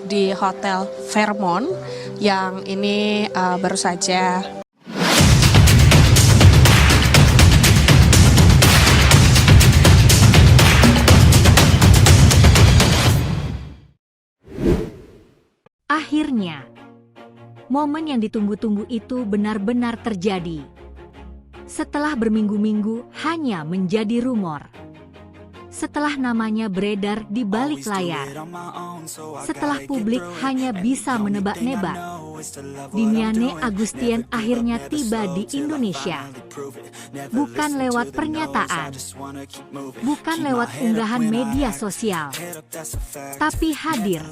di Hotel Fairmont yang ini baru saja akhirnya momen yang ditunggu-tunggu itu benar-benar terjadi. Setelah berminggu-minggu hanya menjadi rumor. Setelah namanya beredar di balik layar. Setelah publik hanya bisa menebak-nebak, Dimiane Agustian akhirnya tiba di Indonesia. Bukan lewat pernyataan, bukan lewat unggahan media sosial, tapi hadir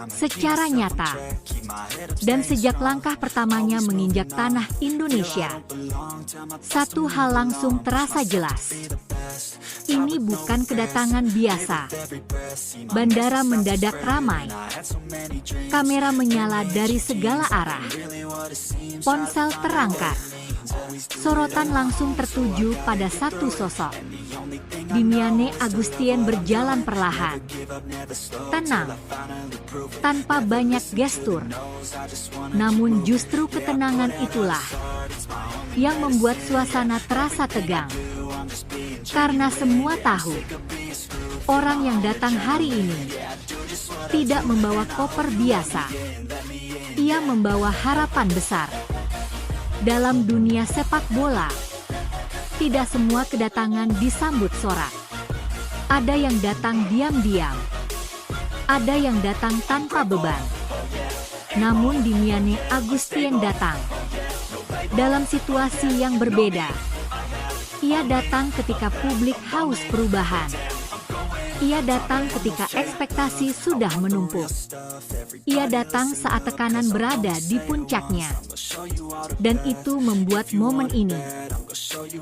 secara nyata. Dan sejak langkah pertamanya menginjak tanah Indonesia, satu hal langsung terasa jelas. Ini bukan kedatangan biasa. Bandara mendadak ramai. Kamera menyala dari segala arah. Ponsel terangkat. Sorotan langsung tertuju pada satu sosok. Dimiane Agustian berjalan perlahan, tenang, tanpa banyak gestur. Namun justru ketenangan itulah yang membuat suasana terasa tegang. Karena semua tahu, orang yang datang hari ini tidak membawa koper biasa. Ia membawa harapan besar. Dalam dunia sepak bola, tidak semua kedatangan disambut sorak. Ada yang datang diam-diam. Ada yang datang tanpa beban. Namun Dimiane Agustian datang dalam situasi yang berbeda. Ia datang ketika publik haus perubahan. Ia datang ketika ekspektasi sudah menumpuk. Ia datang saat tekanan berada di puncaknya. Dan itu membuat momen ini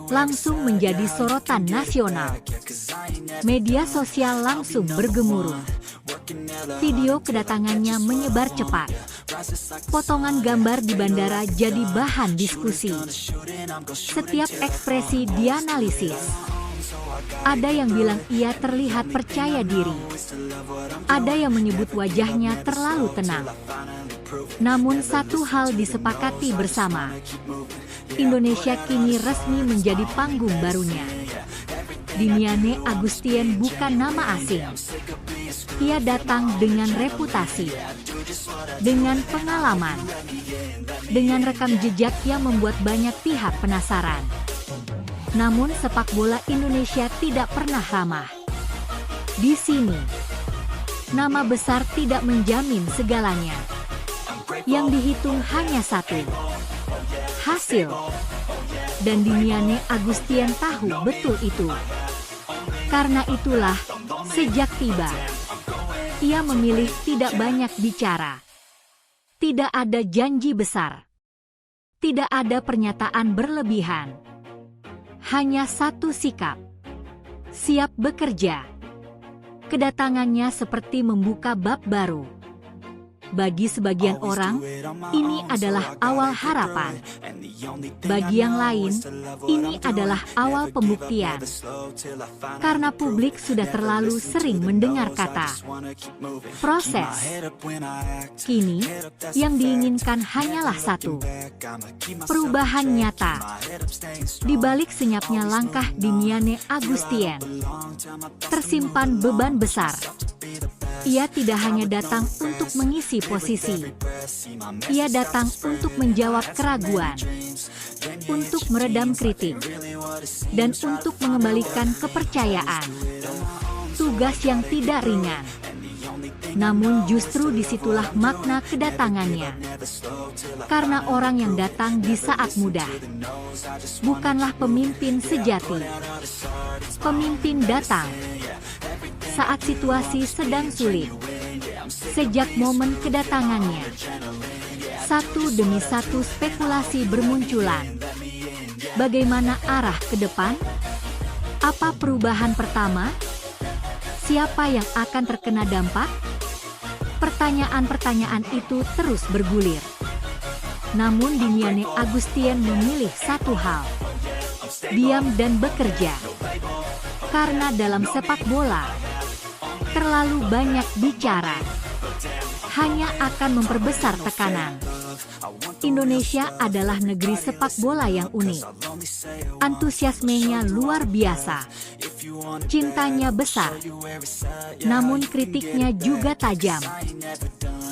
langsung menjadi sorotan nasional. Media sosial langsung bergemuruh. Video kedatangannya menyebar cepat. Potongan gambar di bandara jadi bahan diskusi. Setiap ekspresi dianalisis. Ada yang bilang ia terlihat percaya diri. Ada yang menyebut wajahnya terlalu tenang. Namun satu hal disepakati bersama. Indonesia kini resmi menjadi panggung barunya. Dimiane Agustian bukan nama asing. Ia datang dengan reputasi, dengan pengalaman, dengan rekam jejak yang membuat banyak pihak penasaran. Namun sepak bola Indonesia tidak pernah ramah. Di sini, nama besar tidak menjamin segalanya. Yang dihitung hanya satu, hasil. Dan Dimiane Agustian tahu betul itu. Karena itulah, sejak tiba, ia memilih tidak banyak bicara. Tidak ada janji besar. Tidak ada pernyataan berlebihan. Hanya satu sikap. Siap bekerja. Kedatangannya seperti membuka bab baru. Bagi sebagian orang, ini adalah awal harapan. Bagi yang lain, ini adalah awal pembuktian. Karena publik sudah terlalu sering mendengar kata proses. Kini, yang diinginkan hanyalah satu. Perubahan nyata. Di balik senyapnya langkah Dimiane Agustian, tersimpan beban besar. Ia tidak hanya datang untuk mengisi posisi. Ia datang untuk menjawab keraguan, untuk meredam kritik, dan untuk mengembalikan kepercayaan. Tugas yang tidak ringan. Namun justru disitulah makna kedatangannya. Karena orang yang datang di saat mudah bukanlah pemimpin sejati. Pemimpin datang saat situasi sedang sulit. Sejak momen kedatangannya, satu demi satu spekulasi bermunculan. Bagaimana arah ke depan? Apa perubahan pertama? Siapa yang akan terkena dampak? Pertanyaan-pertanyaan itu terus bergulir. Namun Dimiane Agustian memilih satu hal. Diam dan bekerja. Karena dalam sepak bola, terlalu banyak bicara hanya akan memperbesar tekanan. Indonesia adalah negeri sepak bola yang unik. Antusiasmenya luar biasa. Cintanya besar. Namun kritiknya juga tajam.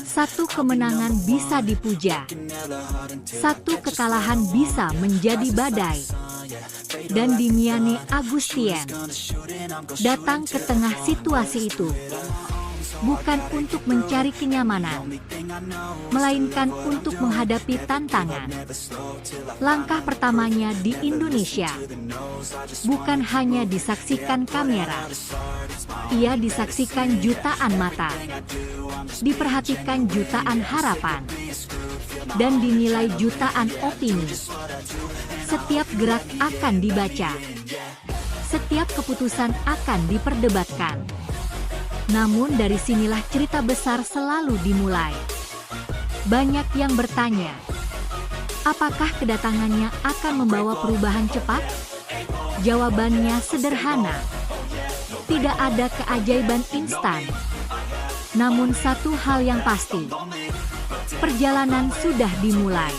Satu kemenangan bisa dipuja. Satu kekalahan bisa menjadi badai. Dan Dimiane Agustien datang ke tengah situasi itu. Bukan untuk mencari kenyamanan, melainkan untuk menghadapi tantangan. Langkah pertamanya di Indonesia bukan hanya disaksikan kamera, ia disaksikan jutaan mata, diperhatikan jutaan harapan, dan dinilai jutaan opini. Setiap gerak akan dibaca, setiap keputusan akan diperdebatkan. Namun dari sinilah cerita besar selalu dimulai. Banyak yang bertanya, apakah kedatangannya akan membawa perubahan cepat? Jawabannya sederhana. Tidak ada keajaiban instan. Namun satu hal yang pasti, perjalanan sudah dimulai.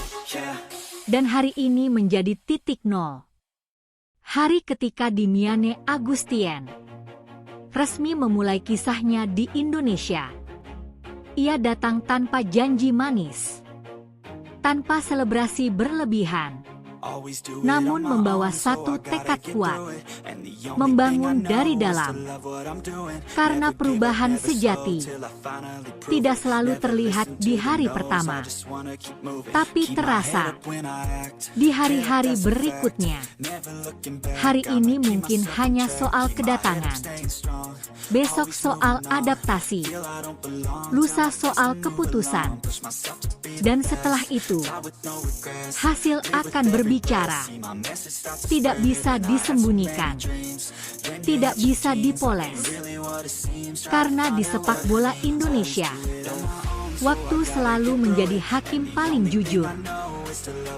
Dan hari ini menjadi titik nol. Hari ketika Dimiane Agustien resmi memulai kisahnya di Indonesia. Ia datang tanpa janji manis, tanpa selebrasi berlebihan, namun membawa satu tekad kuat, membangun dari dalam. Karena perubahan sejati tidak selalu terlihat di hari pertama, tapi terasa di hari-hari berikutnya. Hari ini mungkin hanya soal kedatangan, besok soal adaptasi, lusa soal keputusan, dan setelah itu hasil akan berbicara. Tidak bisa disembunyikan, tidak bisa dipoles. Karena di sepak bola Indonesia, waktu selalu menjadi hakim paling jujur.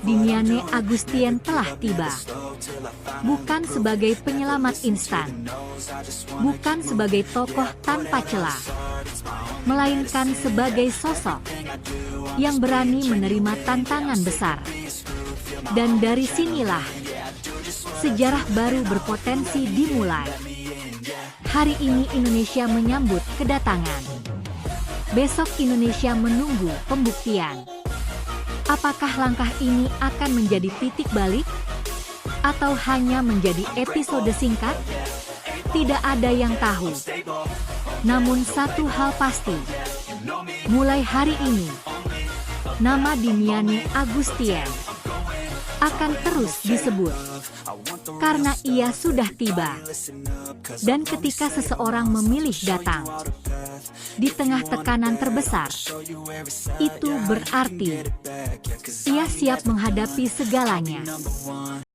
Dimiane Agustien telah tiba. Bukan sebagai penyelamat instan, bukan sebagai tokoh tanpa celah, melainkan sebagai sosok yang berani menerima tantangan besar. Dan dari sinilah sejarah baru berpotensi dimulai. Hari ini Indonesia menyambut kedatangan. Besok Indonesia menunggu pembuktian. Apakah langkah ini akan menjadi titik balik? Atau hanya menjadi episode singkat? Tidak ada yang tahu. Namun satu hal pasti, mulai hari ini, nama Dimiane Agustien akan terus disebut. Karena ia sudah tiba. Dan ketika seseorang memilih datang di tengah tekanan terbesar, itu berarti ia siap menghadapi segalanya.